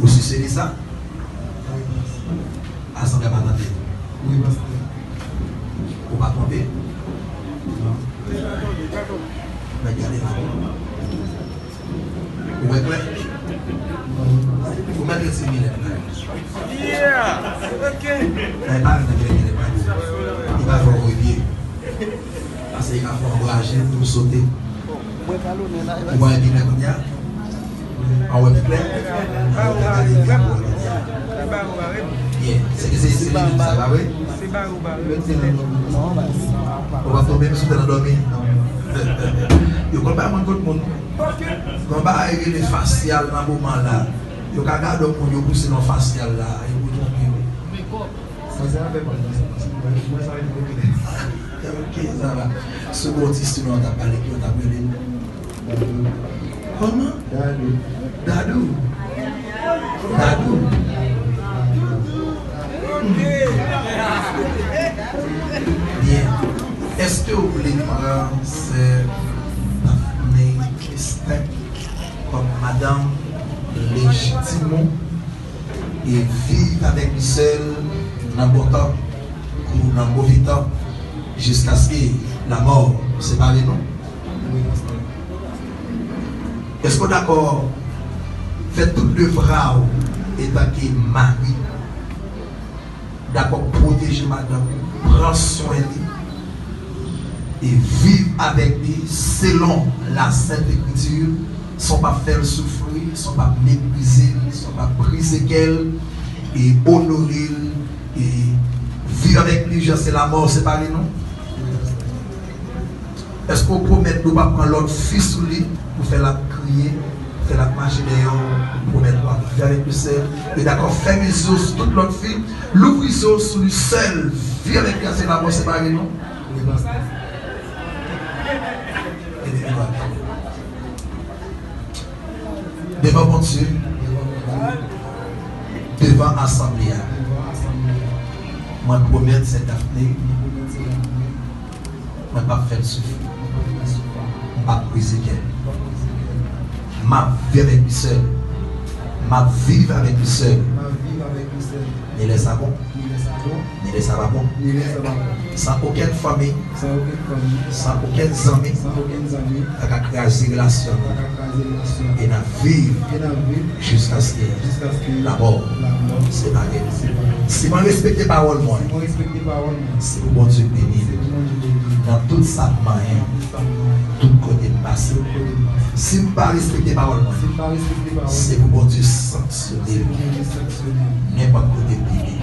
Ou si c'est ça? Assemblée pas tenter. Oui, pasteur. Ou pas tromper? Non. Mais regardez là. Ou est clair? Vous mettez le similaire. Yeah! Ok! Il va faire un pied. Parce qu'il va faire encourager pour sauter. Ou va dire comme ça. En web clair. C'est que c'est ça va, oui? C'est barou. On va tomber sur le dormir. Il ne faut pas manquer de monde. Quand on va arriver les faciales dans ce moment-là, il faut regarder le monde pousser dans le facial là. Ça, c'est un peu pas moi, ça va être Ok, ça va. Ce bon artiste, on t'a parlé, on t'a parlé. Comment? Dadou. Bien. Est-ce que vous voulez prendre ce Daphné Christin comme madame légitimement et vivre avec lui seul dans le bon temps ou dans le mauvais temps jusqu'à ce que la mort sépare nous? Est-ce qu'on est d'accord? Faites tout le vrai étant que mari. D'accord, protéger madame, prendre soin de lui et vivre avec lui selon la Sainte Écriture, sans pas faire souffrir, sans pas mépriser, sans pas briser qu'elle et honorer et vivre avec lui jusqu'à la mort séparée, non? Est-ce qu'on promet de ne pas prendre l'autre fils sous lui pour faire la crier, faire la marcher d'ailleurs, pour promettre de vivre avec lui seul? Et d'accord, faire mes yeux sur toute l'autre fille, l'ouvrir sur lui seul, vivre avec lui jusqu'à la mort séparée, non? Devant mon Dieu, devant l'Assemblée, moi je promets cette Daphné, je ne vais pas faire souffrir, je ne vais pas briser qu'elle. Je vais vivre avec lui seul, je vais vivre avec lui seul. Ne laisse pas bon, ne laisse pas bon, sans aucune famille, sans aucun ami, avec la relation. Et la vie jusqu'à ce que la mort sépare. Si je respecte les paroles, c'est pour bon Dieu béni. Dans toute sa manière, tout côté de passé. Si je ne respecte les paroles, c'est pour bon Dieu sanctionner n'importe côté béni.